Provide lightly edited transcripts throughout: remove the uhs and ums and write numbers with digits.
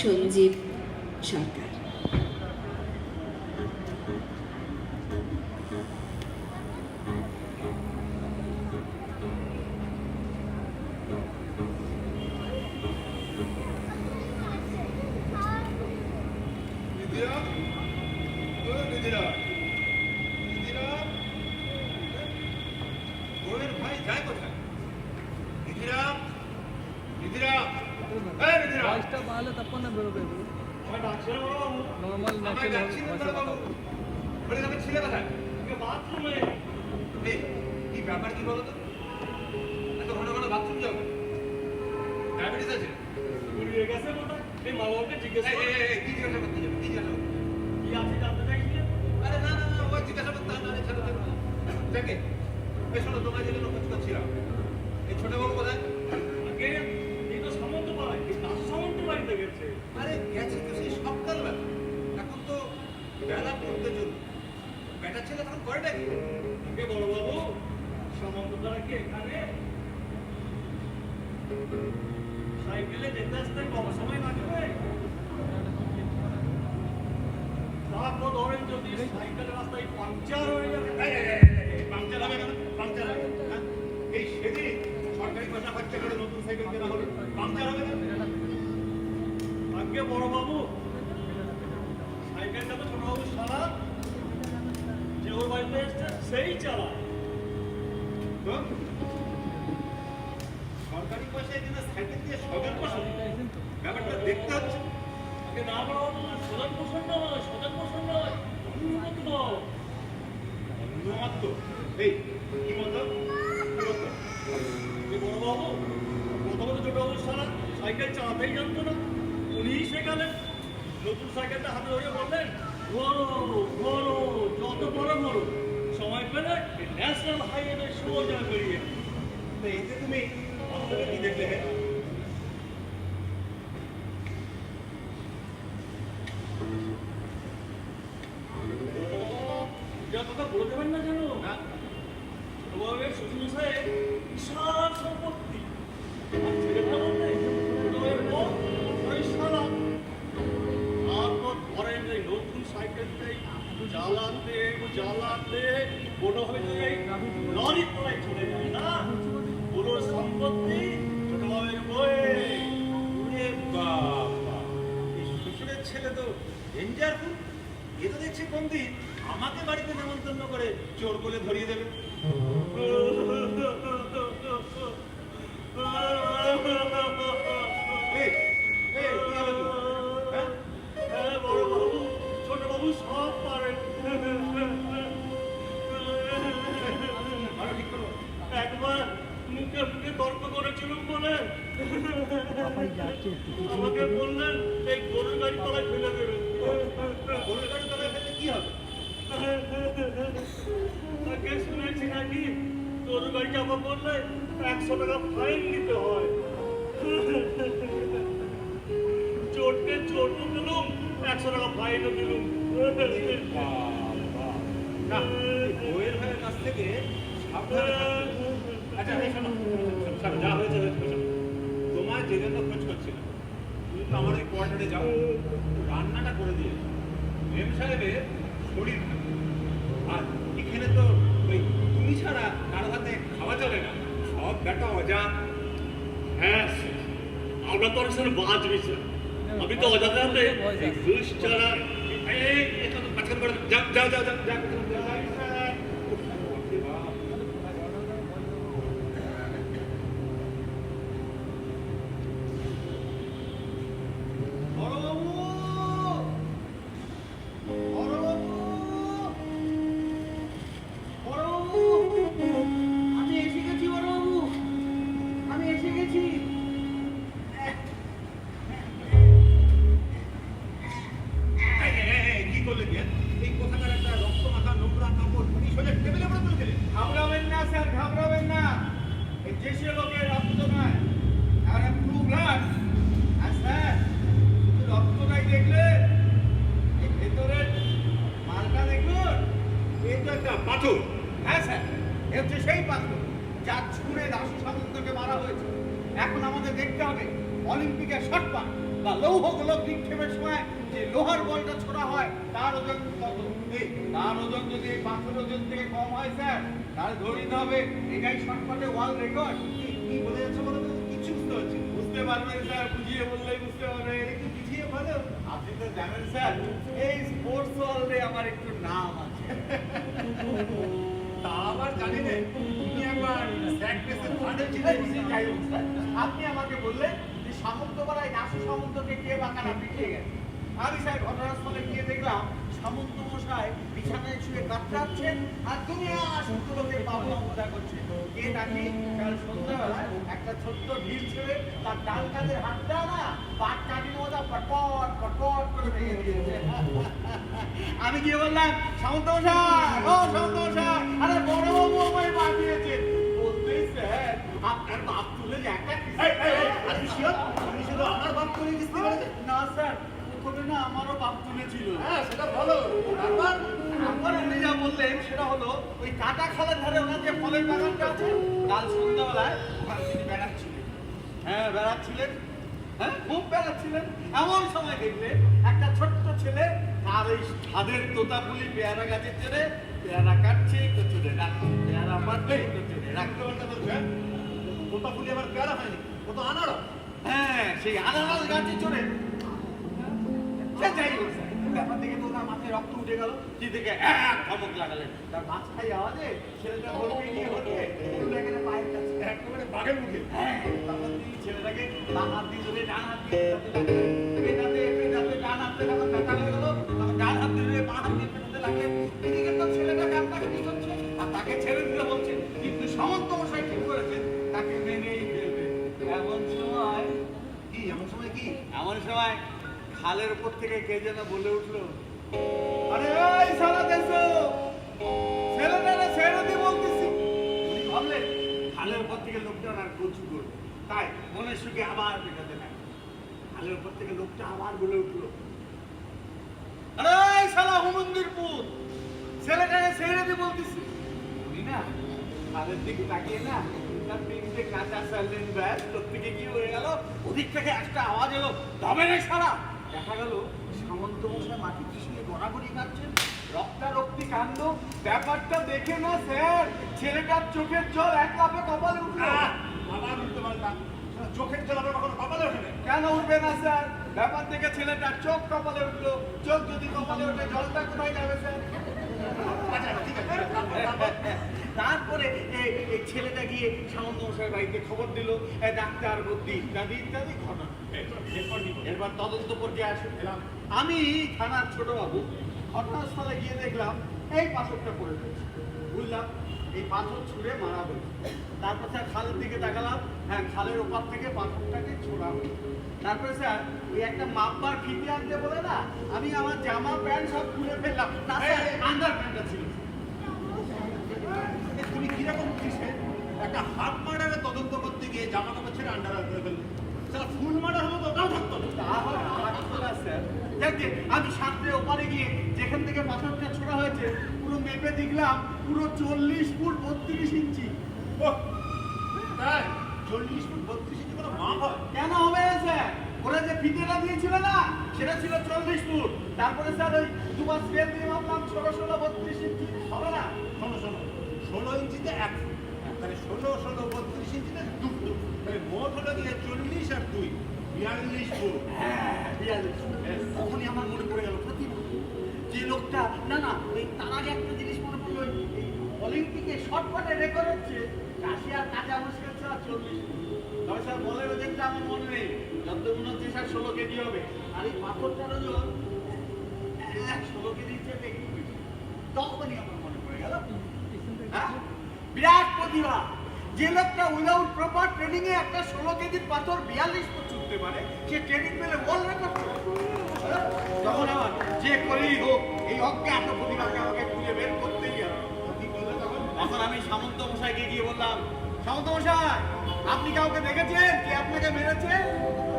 সঞ্জীব সরকার। ব্যাপার কি বলতো? এত ঘন ঘন বাথরুম যাও, ডায়াবেটিস আছে? ঘুরিয়ে গেছে মনে হয়। এই মা বাবাকে জিজ্ঞেস কি জিজ্ঞাসা করতে যাবে? কি জিজ্ঞাসা করতে? কি আছে জানতে চাইছিলেন? আরে না না না, ওই জিজ্ঞাসা করতে হবে না, ছেড়ে দেবো। যাকে এই শোনো, তোমার যে জন্য খোঁজ করছিলাম, এই ছোট বাবু কোথায়? আগে এই তো সামন্ত পাড়ায়, এই দাসু সামন্ত বাড়িতে গেছে। আরে গেছে তো সেই সকালবেলা, এখন তো বেলা পড়তে চলবে। বেটার ছেলে তখন করে নাকি? আগে বড় বাবু সামন্ত তারা কি এখানে সাইকেলে যেতে আসতে কত সময় লাগবে? তারপর ধরেন যদি সাইকেলের রাস্তায় পাংচার হয়ে যাবে। পাংচার হবে কেন? পাংচার হবে হ্যাঁ? এই সেদিন সরকারি পয়সা খরচা করে নতুন সাইকেল কেনা হলো, পাংচার হবে কেন? আগে বড় বাবু সাইকেলটা তো ছোট বাবু সারা যে ওর বাড়িতে এসছে সেই চালায়। তো সরকারি পয়সায় কিনা সাইকেল দিয়ে স্বজন পোষণ, ব্যাপারটা দেখতে হচ্ছে। আগে না বড় বাবু সদন পোষণ নয়, সদন পোষণ নয়, উন্নত অন্যমাত্র এই কি মতো এই বড় বাবু প্রথমত ছোট বাবু সারা সাইকেল চালাতেই জানতো না, উনিই শেখালেন। নতুন সাইকেলটা হাতে ধরে বললেন ঘোরো ঘোরো, যত বড় ঘোরো, সময় পেলে ন্যাশনাল হাইওয়ে সোজা বেরিয়ে। তো এতে তুমি আমাদের কি দেখলে? হ্যাঁ যা কথা বলে দেবেন না জানো না তোমাদের শ্বশুরমশাই বিশাল সম্পত্তি, আর ছেলে ভাবতে তোমার বউ ওই সারা। তারপর ধরেন এই নতুন সাইকেলটাই জ্বালাতে জ্বালাতে কোনোভাবে তো এই লরির তলায় চলে যায় না, পুরো সম্পত্তি ছোট বাবের বয়ে। ওরে বাবা, এই শ্বশুরের ছেলে তো ডেঞ্জারফুল। এ তো দেখছি কোন দিন আমাকে বাড়িতে নেমন্তন্ন করে চোর বলে ধরিয়ে দেবে। এই, এই, কি হলো কি? হ্যাঁ? হ্যাঁ বড় বাবু, ছোট বাবু সব পারেন। আরো ঠিক করো। একবার মুখে মুখে তর্ক করেছিলাম বলে আমাকে বললেন এই গরুর গাড়ি তলায় ফেলে দেবেন। গরুর গাড়ি তলায় ফেললে কি হবে? তাকে শুনেছি নাকি গরুর গাড়ি চাপা পড়লে 100 টাকা ফাইন দিতে হয়। চোরকে চোরও দিলুম, 100 টাকা ফাইনও দিলুম। না, এই বউয়ের ভাইয়ের কাছ থেকে সাবধানে থাকতে হবে। আচ্ছা, এই শোনো, শোনো, যা হয়েছে হয়েছে, শোনো। তোমার যে জন্য খোঁজ করছিলাম, তুমি তো আমার এই কোয়ার্টারে যাও, রান্নাটা করে দিয়ে মেম সাহেবের শরীর খারাপ। আর এখানে তো ওই তুমি ছাড়া কারো হাতে খাওয়া চলে না, সব বেটা অজাত। হ্যাঁ, আমরা তো অনেক সময় বাঁচবেছি। আমি তো অজাতে হাতে এই ঘুষ ছাড়া এই এটা তো মাঝখান করে যাও যাও যাও যাও যাও। আমি এসে গেছি বড়বাবু, আমি এসে গেছি। কি করলে কি? এই কোথাকার একটা রক্ত মাখা নোংরা কাপড় তুমি সোজা টেবিলে পড়ে তুলছিলে। ঘাবড়াবেন না স্যার, ঘাবড়াবেন না। এই দেশীয় লোকের রক্ত নয়, আর ট্রু ব্লাড। আর স্যার শুধু রক্তটাই দেখলে এই ভেতরের মালটা দেখুন। এই তো একটা পাথর। হ্যাঁ স্যার, এ হচ্ছে সেই পাত্র যার ছুঁড়ে দাসু সামন্তকে মারা হয়েছে। এখন আমাদের দেখতে হবে অলিম্পিকের শট পাট। বা লৌহ গোলক নিক্ষেপের সময় যে লোহার বলটা ছোড়া হয় তার ওজন কত? তার ওজন যদি এই পাথরের ওজন থেকে কম হয় স্যার, তাহলে ধরে নিতে হবে এটাই শর্টকাটে ওয়ার্ল্ড রেকর্ড। কি বলে যাচ্ছে বলো তো? কিছু বুঝতে পারছি না। বুঝতে পারবেন স্যার, বুঝিয়ে বললেই বুঝতে পারবেন। একটু বুঝিয়ে বলো। আপনি তো জানেন স্যার, এই স্পোর্টস ওয়ার্ল্ডে আমার একটু নাম আছে। তা আবার জানি না, তুমি একবার স্যাক রেসের ফান্ডে ছিলে। যাই হোক স্যার, আপনি আমাকে বললেন যে সামন্তপাড়ায় দাসু সামন্তকে কে বা কারা পিটিয়ে গেছে। আমি স্যার ঘটনাস্থলে গিয়ে দেখলাম সামন্ত মশাই বিছানায় শুয়ে কাতরাচ্ছেন আর দুনিয়া সত্য লোকের বাবু মজা করছে। কে নাকি কাল সন্ধ্যাবেলায় একটা ছোট্ট ঢিল ছেড়ে তার ডাল কাঁধের হাতটা না পাট কাটির মজা পটপট পটপট করে ভেঙে দিয়েছে। আমি গিয়ে বললাম, সামন্ত মশাই, ও সামন্ত মশাই, আরে বড় বাবু আমায় বাঁচিয়েছে। বলতেই স্যার আপনার বাপ তুলে যে একটা আমি শিওর তুমি শুধু আমার বাপ করে দিতে পারবে? না স্যার, প্রথমে না আমারও বাপ তুলেছিল। হ্যাঁ, সেটা ভালো। তারপর আমার উনি যা বললেন সেটা হলো ওই কাটা খালের ধারে ওনার যে ফলের বাগানটা আছে, কাল সন্ধ্যাবেলায় ওখানে তিনি বেড়াচ্ছিলেন। হ্যাঁ বেড়াচ্ছিলেন, হ্যাঁ খুব বেড়াচ্ছিলেন। এমন সময় দেখলেন একটা ছোট্ট ছেলে তার ওই ছাদের তোতাপুলি পেয়ারা গাছের ছেড়ে পেয়ারা কাটছে চলে রাখছে, পেয়ারা পাড়ছে চলে রাখতে। রাখতে বলছে তোতা ফুলি আবার পেয়ারা হয়নি, ও তো আনারস। হ্যাঁ সেই আনারস গাছে চড়ে সে যাই হোক স্যার, ব্যাপার দেখে তো ওনার মাথায় রক্ত উঠে গেল। কি দেখে এক ধমক লাগালেন, তার মাছ খাই আওয়াজে ছেলেটা হলকে গিয়ে হলকে এখানে পায়ের কাছে একেবারে বাঘের মুখে। হ্যাঁ, তখন তিনি ছেলেটাকে বাঁ হাত দিয়ে ধরে ডান হাত দিয়ে পেটাতে ডান হাতে যখন ব্যথা হয়ে গেল তখন ডান হাত দিয়ে ধরে বাঁ হাত দিয়ে পেটাতে লাগলেন। এদিকে তো ছেলেটা কান্নাকাটি করছে আর তাকে ছেড়ে দিতে বলছে, কিন্তু সামন্ত মশাই ঠিক করেছেন তাকে মেনেই ফেলবে। এমন সময় কি এমন সময় কি? এমন সময় খালের উপর থেকে কে যেন বলে উঠলো, আরে ওই সারা দেশো ছেলেটারে ছেড়ে দিয়ে বলতেছি। উনি ভাবলেন খালের উপর থেকে লোকটা আর কচু করবে, তাই মনের সুখে আবার পেটাতে লাগে। খালের উপর থেকে লোকটা আবার বলে উঠলো, আরে ওই শালা হুমন্দির পুত ছেলেটারে ছেড়ে দিয়ে বলতেছি। উনি না খালের দিকে তাকিয়ে না তার পিঠে কাঁচা চাললেন, ব্যাস লোক থেকে কি হয়ে গেল, ওদিক থেকে একটা আওয়াজ এলো, তবে রে সারা। দেখা গেল সামন্ত মশাই মাটিতে শুয়ে গড়াগড়ি কাটছেন, রক্তারক্তি কাণ্ড। ব্যাপারটা দেখে না স্যার ছেলেটার চোখের জল এক লাফে কপালে উঠলো। আবার উল্টো পাল্টা চোখের জল আবার কখনো কপালে ওঠে না। কেন উঠবে না স্যার? ব্যাপার দেখে ছেলেটার চোখ কপালে উঠলো। চোখ যদি কপালে ওঠে জলটা কোথায় যাবে স্যার? আচ্ছা ঠিক আছে, তারপরে এই ছেলেটা গিয়ে সামন্ত মশাইয়ের বাড়িতে খবর দিল, ডাক্তার বুদ্ধি ইত্যাদি ইত্যাদি ঘটনা। এরপর তদন্ত পর্যায়ে আসে। আমি থানার ছোট বাবু ঘটনাস্থলে গিয়ে দেখলাম এই পাথরটা পড়ে রয়েছে। বুঝলাম এই পাথর ছুঁড়ে মারা হয়েছে। তারপর স্যার খালের দিকে তাকালাম, হ্যাঁ খালের ওপার থেকে পাথরটাকে ছোড়া হয়েছে। তারপরে স্যার ওই একটা মাপবার ফিতে আনতে বলে না, আমি আমার জামা প্যান্ট সব খুলে ফেললাম। না স্যার আন্ডার প্যান্টটা ছিল। তুমি কিরকম উঠিসে? একটা হাফ মার্ডারে তদন্ত করতে গিয়ে জামা কাপড় ছেড়ে আন্ডার করে ফেললে। তাহলে ফুল মার্ডার হলো তো তাও থাকতো না। তাহলে থাকতো না স্যার। দেখে আমি সামনে ওপারে গিয়ে যেখান থেকে পাথরটা ছোড়া হয়েছে পুরো মেপে দেখলাম পুরো 40 ফুট 32 ইঞ্চি। ওহ, তাই 40 ফুট 32 ইঞ্চি কোনো মাপ হয়? কেন হবে না স্যার? ওরা যে ফিতেটা দিয়েছিল না সেটা ছিল 40 ফুট। তারপরে স্যার ওই দুবার স্কেল দিয়ে মাপলাম 16 16 32 ইঞ্চি। হবে না? শোনো 16 ইঞ্চিতে 1 ফুট, তাহলে 16 16 32 ইঞ্চিতে 2 ফুট, তাহলে মোট হলো গিয়ে 40 আর 2 42 ফুট। হ্যাঁ 42 ফুট। তখনই আমার মনে পড়ে গেল যে লোকটা না না ওই তার আগে একটা জিনিস মনে পড়লো, এই অলিম্পিকে শর্টকাটে রেকর্ড হচ্ছে রাশিয়ার কাঁচা মুশকিল ছিল 40 ফুট। তবে স্যার বলের ওজনটা আমার মনে নেই, যত মনে হচ্ছে স্যার 16 কেজি হবে। আর এই পাথরটার ওজন 16 কেজি চেপে একটু বেশি। তখনই আমার মনে পড়ে গেল, হ্যাঁ বিরাট প্রতিভা। যে লোকটা উইদাউট প্রপার ট্রেনিং এ একটা 16 কেজির পাথর 42 ফুট ছুটতে পারে, সে ট্রেনিং পেলে ওয়ার্ল্ড রেকর্ড করে। তখন আমার যে করেই হোক এই অজ্ঞাত প্রতিভাকে আমাকে খুঁজে বের করতেই হবে। তখন আমি সামন্ত মশাইকে গিয়ে বললাম, সামন্ত মশাই আপনি কাউকে দেখেছেন কে আপনাকে মেরেছে?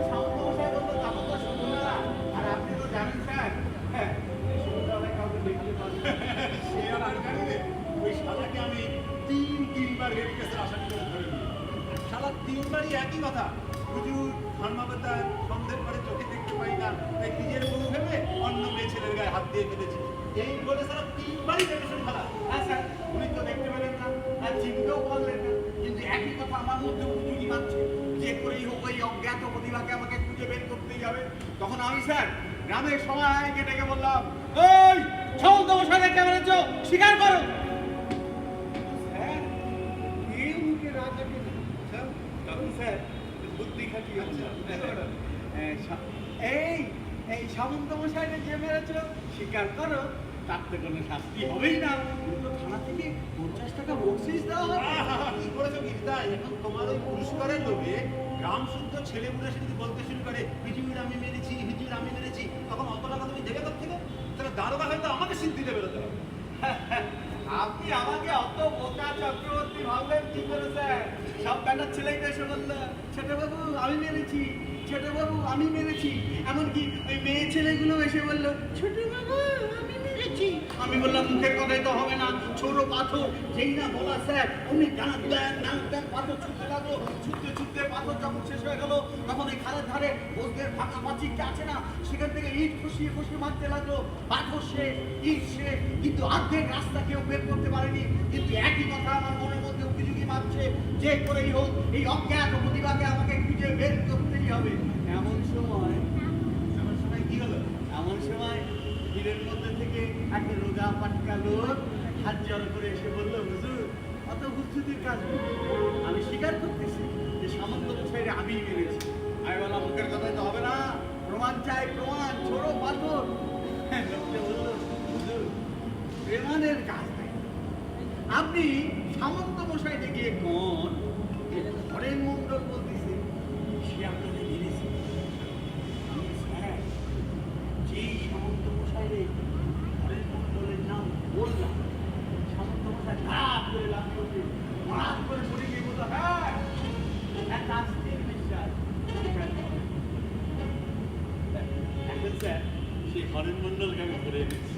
সামন্ত মশাই বললো, তা তো শুনুন না, আর আপনি তো জানেন স্যার, হ্যাঁ সন্ধ্যাবেলায় কাউকে দেখতে পারি। সে আমার জানি রে, ওই শালাকে আমি 3বার রেপ কেসের আসামি করে ধরে নিই। শালা 3বারই একই কথা, হুজুর ধর্মাবতার সন্ধ্যের পরে চোখে তাই নিজের বউ ভেবে অন্য মেয়ে ছেলের গায়ে হাত দিয়ে ফেলেছি। এই বলে সারা 3 বারই টেনশন ফেলা। হ্যাঁ স্যার, উনি তো দেখতে পেলেন না আর চিনতেও পারলেন না, কিন্তু একই কথা আমার মধ্যে উদ্যোগী মারছে, যে করেই হোক ওই অজ্ঞাত প্রতিভাকে আমাকে খুঁজে বের করতেই হবে। তখন আমি স্যার গ্রামের সবাইকে ডেকে বললাম, এই সামন্ত মশাই কে মেরেছো, স্বীকার করো। স্যার কেউ মুখে রাগ রাখে না। তখন স্যার বুদ্ধি খাটিয়ে এই সামন্ত মশাইকে যে মেরেছো স্বীকার করো, তার তো কোনো শাস্তি হবেই না, কিন্তু থানা থেকে 50 টাকা বকশিশ দেওয়া হবে। কি করেছো গীতা? এখন তোমার ওই পুরস্কারের লোভে গ্রাম শুদ্ধ ছেলেগুলো এসে যদি বলতে শুরু করে হুজুর আমি মেরেছি, হুজুর আমি মেরেছি, তখন অত টাকা তুমি দেবে কোথেকে? তাহলে দারোগা হয়তো আমাকে সিদ্ধিতে বেরোতে হবে। আপনি আমাকে অত বোকা চক্রবর্তী ভাবলেন কি করে স্যার? সব ব্যাটার ছেলেকে এসে বললো, ছোট বাবু আমি মেরেছি, ছোট বাবু আমি মেরেছি। এমনকি ওই মেয়ে ছেলেগুলো এসে বললো, ছোট বাবু আমি মেরেছি। আমি বললাম মুখের কথাই তো হবে না, ছোট পাথর। যেই না বলা স্যার উনি ডাক দেন পাথর ছুটতে লাগলো। ছুটতে পাথর যখন শেষ হয়ে গেল, তখন এই খালের ধারে বসদের ফাঁকা পাঁচিরটা আছে না, সেখান থেকে ইট খসিয়ে মারতে লাগলো। পাথর শেষ, ইট শেষ, কিন্তু অর্ধেক রাস্তা কেউ বের করতে পারেনি। কিন্তু একই কথা আমার মনের মধ্যে উকিঝুঁকি মারছে, যে করেই হোক এই অজ্ঞাত প্রতিভাকে আমাকে খুঁজে বের করতেই হবে। এমন সময় কি হলো? এমন সময় ভিড়ের মধ্যে থেকে একটা রোগা পাটকা লোক হাত জড়ো করে এসে বললো, হুজুর অত বুদ্ধির কাজ নেই, আমি স্বীকার করতেছি যে সামন্ত মশাইরে আমি মেরেছি। আমি বললাম মুখের কথাই তো হবে না, প্রমাণ চাই, প্রমাণ, ছোড়ো পাথর। লোকটা বললো, হুজুর প্রেমানের কাজ নেই, আপনি সামন্ত মশাইতে গিয়ে কোন হরেন মন্ডল বলতেছে সে আপনাদের মেরেছে। আমি স্যার যেই সামন্ত মশাইরে হরেন মন্ডলের নাম বললাম, সামন্ত মশাই রাত করে লাগবে, রাত করে পড়ে গিয়ে বললো, হ্যাঁ এক আস্তির বিশ্বাস। এখন স্যার সেই হরেন মন্ডলকে আমি ধরে এনেছি।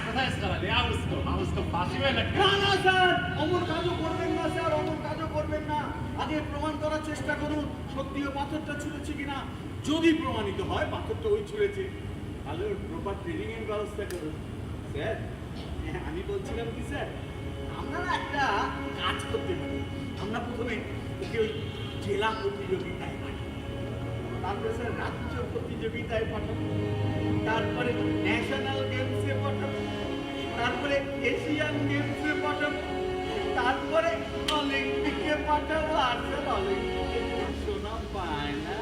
কোথায় সারালে? আউসকো ফাঁসি হয়ে না। না না স্যার, অমর কাজও করবেন না স্যার, অমর কাজও করবেন না। আগে প্রমাণ করার চেষ্টা করুন সত্যি ও পাথরটা ছুঁড়েছে কিনা। যদি প্রমাণিত হয় পাথরটা ওই ছুঁড়েছে, তাহলে ওর প্রপার ট্রেনিং এর ব্যবস্থা করুন। স্যার আমি বলছিলাম কি স্যার, আপনারা একটা কাজ করতে পারেন। আমরা প্রথমে ওকে ওই জেলা প্রতিযোগিতায় পাঠাবো, তারপরে স্যার রাজ্য প্রতিযোগিতায় পাঠাবো, তারপরে ন্যাশনাল গেমসে পাঠাবো, তারপরে এশিয়ান গেমসে পাঠাবো, তারপরে অলিম্পিকে পাঠাবো। আর স্যার অলিম্পিকে সোনা পায় না,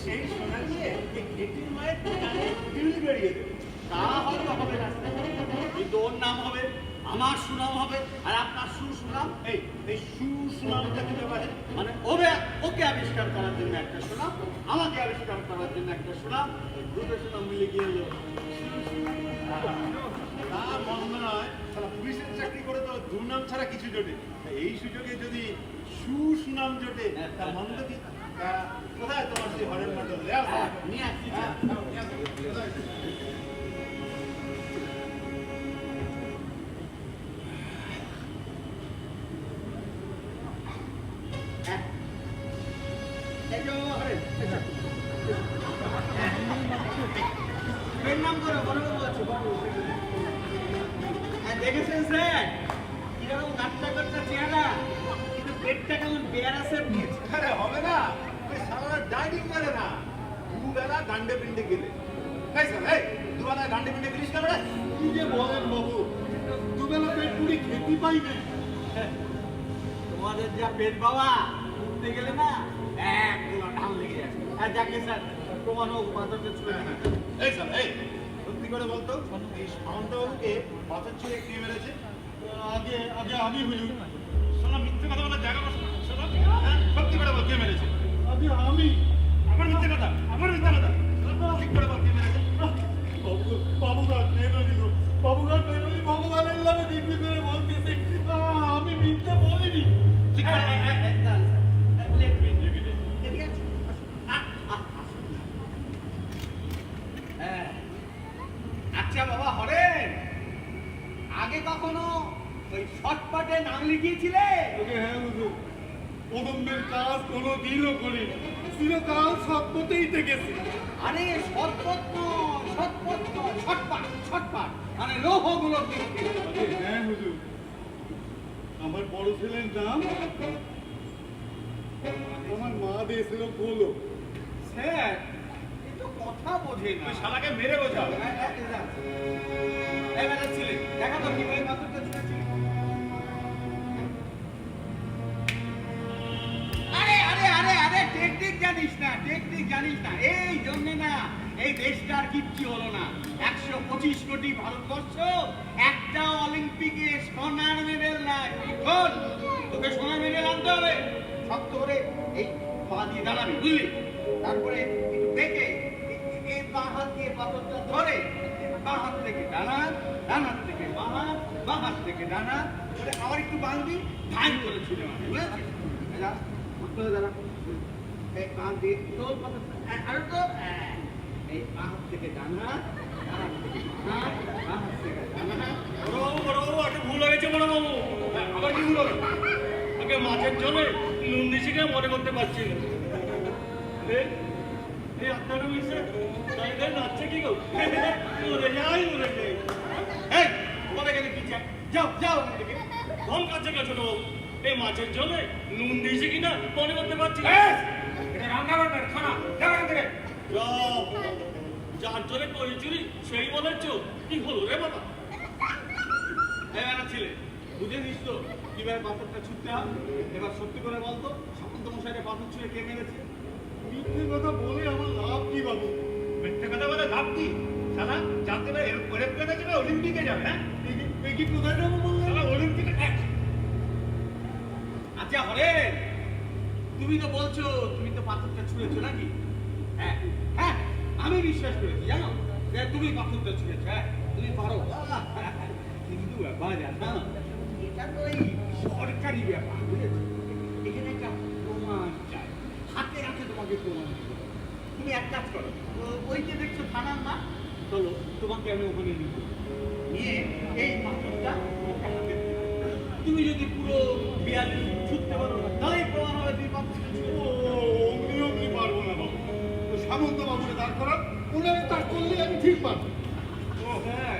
সেই সোনা দিয়ে এই ঘেটির মায়ের দোকানে বিল বেরিয়ে দেবে। তা হয়তো হবে না স্যার, কিন্তু ওর নাম হবে, আমার সুনাম হবে, আর আপনার সুনাম। এই সুনামটা কিন্তু মানে ওকে আবিষ্কার করার জন্য একটা সুনাম, আমাকে আবিষ্কার করার জন্য একটা সুনাম, দুটো সুনাম মিলে গিয়ে এলো। তা মন্দ নয়, সারা পুলিশের চাকরি করে তো দুর্নাম ছাড়া কিছু জোটে। এই সুযোগে যদি সুনাম জোটে তা মন্দ কি? কোথায় তোমার সেই হরেন মন্ডল? নিয়ে আসছি নাম করে বড়বাবু আছে, দেখেছেন স্যার কিরকম গাট্টা গাট্টা চেহারা, কিন্তু পেটটা কেমন বেয়ারা স্যার নিয়েছে। আরে হবে না, ওই সারা ডাইনিং করে না, দুবেলা গান্ডে পিন্ডে গেলে। এই স্যার, এই দুবেলা গান্ডে পিন্ডে গেলিস না? কি যে বলেন বাবু, দুবেলা পেট পুরি খেতে পাই না। তোমাদের যা পেট বাবা, উঠতে গেলে না এক ঢাল লেগে যায়। আর যাকে স্যার প্রমাণ হোক পাথরটা ছুঁড়ে দিন। এই স্যার, এই সত্যি করে বলতো এই সামন্তবাবুকে পাথর ছুঁড়ে কে মেরেছে? আগে আমি হুজুর। শোনা মিথ্যে কথা বলার জায়গা বসে না, শোনো, হ্যাঁ? সত্যি করে বল কে মেরেছে? আগে আমি। আমার মিথ্যে কথা, আমার মিথ্যে কথা। ঠিক করে বল কে মেরেছে? বাবুঘাট বেরোলি, বাবুঘাট বেরোলি, ভগবানের নামে দিব্যি করে বলতেছে আমি মিথ্যে বলিনি। ঠিক করে আচ্ছা বাবা হরেন, আগে কখনো ওই শর্টকাটে নাম লিখিয়েছিলে? হ্যাঁ হুজুর, অদম্যের কাজ কোনো দিনও করিনি, চিরকাল সৎপথেই থেকেছি। আরে সৎপথ নয়, সৎপথ নয়, ছটপট, ছটপট। মানে লৌহগুলো দিকে। হ্যাঁ হুজুর, আমার বড় ছেলের নাম আমার মা দিয়েছিল গোলো। স্যার, এ তো কথা বোঝে না। তুই শালাকে মেরে বোঝা। এই বেটা ছেলে, দেখা তো কিভাবে পাথরটা ছুঁড়েছিল। আরে আরে আরে আরে টেকনিক জানিস না, টেকনিক জানিস না। এই জন্যে না এই দেশটার কিচ্ছু হলো না। 125 কোটি ভারতবর্ষ, একটা অলিম্পিকে সোনার মেডেল নাই। শোন, তোকে সোনার মেডেল আনতে হবে। শক্ত করে এই পা দিয়ে দাঁড়াবি, বুঝলি? তারপরে একটু বেঁকে এই বাঁ হাত দিয়ে পাথরটা ধরে বাঁ হাত থেকে ডান হাত, ডান হাত থেকে বাঁ হাত, বাঁ হাত থেকে ডান হাত, করে আবার একটু বাঁধবি, ধান করে ছুঁড়ে মারবি, বুঝেছিস? যা, উঠতে দাঁড়া। এই বাঁ দিয়ে তোর পাথরটা, আরো তো এই বাঁ হাত থেকে ডান হাত, ডান হাত থেকে বাঁ হাত, বাঁ হাত থেকে ডান হাত। বড়বাবু, একটা ভুল হয়েছে বড়বাবু। আবার কি ভুল হবে? আগে মাছের জলে নুন দিছিকে মনে করতে পারছি না। এই আপনারা মিশে তাই নাচছে কি গো? মরে যাই, মরে যাই। এই, বলে গেলে কি চাই? যাও, যাও ওখান থেকে। কম কাছে গেছো তো। এই মাছের জলে নুন দিয়েছে কিনা মনে করতে পারছি না। এটা রান্না করবেন, খানা, যাও এখান থেকে। যাও, যার জলে করি চুরি সেই বলেছ। কি হলো রে বাবা? এবার ছেলে, বুঝে নিস তো কিভাবে পাথরটা ছুটতে হবে? এবার সত্যি করে বলতো, সামন্ত মশাইকে পাথর ছুঁড়ে কে মেরেছে? মিথ্যে কথা বলে আমার লাভ কি বাবু? মিথ্যে কথা বলে লাভ কি? শালা জানতে পারে এরোপ্লেনে যাবে, অলিম্পিকে যাবে, হ্যাঁ? এই কি কোথায় যাবো বললে? শালা অলিম্পিকে আচ্ছা হরেন, তুমি তো বলছো তুমি তো পাথরটা ছুঁড়েছো নাকি? হ্যাঁ হ্যাঁ, আমি বিশ্বাস করেছি জানো যে তুমি পাথরটা ছুঁড়েছো। হ্যাঁ, তুমি পারো। কিন্তু ব্যাপার জানো, এটা তো এই সরকারি ব্যাপার, বুঝেছো? এখানে একটা প্রমাণ চাই, হাতে হাতে তোমাকে প্রমাণ দিতে হবে। তুমি এক কাজ করো, ওই যে দেখছো থানার না, চলো তোমাকে আমি ওখানে নিয়ে যাবো। নিয়ে এই পাথরটা তোমাকে হাতে দিতে হবে। তুমি যদি পুরো 42 ছুটতে পারো না, তাহলেই প্রমাণ হবে তুমি পাথরটা ছুঁড়েছো। অমনি অমনি পারবো না বাবু। তো সামন্ত বাবুকে দাঁড় করান, উনারে তার করলে আমি ঠিক পারবো। ও হ্যাঁ,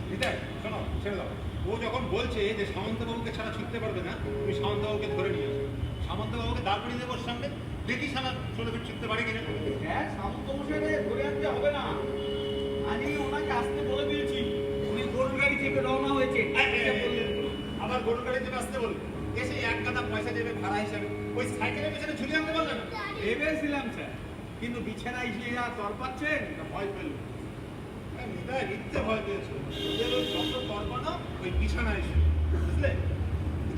বিদায়, শোনো, ছেড়ে দাও। ও যখন বলছে যে সামন্তবাবুকে ছাড়া ছুটতে পারবে না, তুমি সামন্তবাবুকে ধরে নিয়ে আসো। সামন্তবাবুকে দাঁড় করিয়ে দেবো ওর সামনে, দেখি শালা ছোট ফিট ছুটতে পারে কিনা। হ্যাঁ, সামন্ত মশাইকে ধরে আনতে হবে না, আমি ওনাকে আসতে বলে দিয়েছি। উনি গরুর গাড়ি থেকে রওনা হয়েছে। আবার গরুর গাড়ি থেকে আসতে বলবে, এসে এক গাদা পয়সা দেবে ভাড়া হিসাবে, ওই সাইকেলের পেছনে ঝুলিয়ে আনতে পারলে না? ভেবেছিলাম স্যার, কিন্তু বিছানায় এসে যা তর পাচ্ছেন, ভয় পেল। নিতাই মিথ্যে ভয় পেয়েছো, ওদের ওই যত তর্পণা ওই বিছানায় এসে, বুঝলে?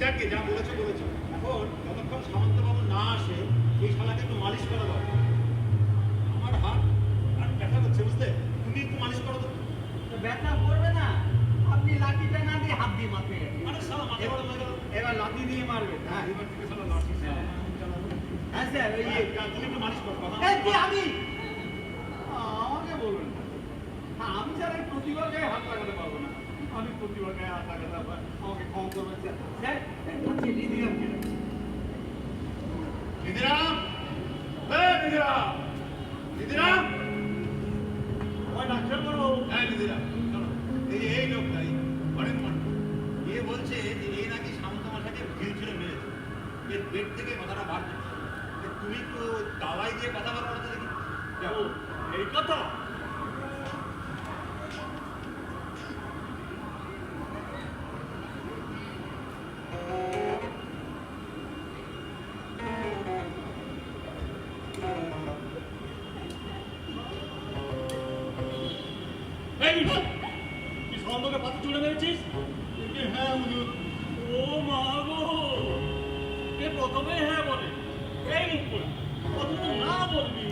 যাকে যা বলেছো বলেছো, এখন যতক্ষণ সামন্তবাবু না আসে এই শালাকে একটু মালিশ করে দাও। আমার হাত আর ব্যথা করছে, বুঝলে? তুমি একটু মালিশ করো তো। ব্যথা করবে না, আপনি লাঠিটা না দিয়ে হাত দিয়ে মারবে। আরে শালা মাথা গরম হয়ে গেল। এবার লাঠি দিয়ে মারবেন। হ্যাঁ, এবার থেকে শালা লাঠি হ্যাঁ স্যার, ওই যে তুমি একটু মালিশ করো কথা এই যে আমি আমাকে বলবেন না। হ্যাঁ, আমি স্যার এই প্রতিবার গায়ে হাত লাগাতে পারবো না। আমি প্রতিবার গায়ে হাত লাগাতে পারবো না। আমাকে ক্ষমা করবেন স্যার। স্যার, আচ্ছা দিদিরাম কে? দিদিরাম, হ্যাঁ দিদিরাম, দিদিরাম, ওই ডাক্তার বড় হ্যাঁ দিদিরাম, শোনো, এই যে এই লোকটা, এই হরেন মন্ডল, এ বলছে যে এ নাকি সামন্ত মশাকে ঢিল ছুঁড়ে মেরেছে, এর পেট থেকে কথাটা বার করছে। তুমি তো দাওয়াই দিয়ে কথা বার করতে দেখি। ও, এই কথা? এই কি সম্পর্কে পাথর চলে মেরেছিস? হ্যাঁ হুজুর। ও মা গো, এ প্রথমে হ্যাঁ বলে, এই মুখ করে, অথচ না বলবি।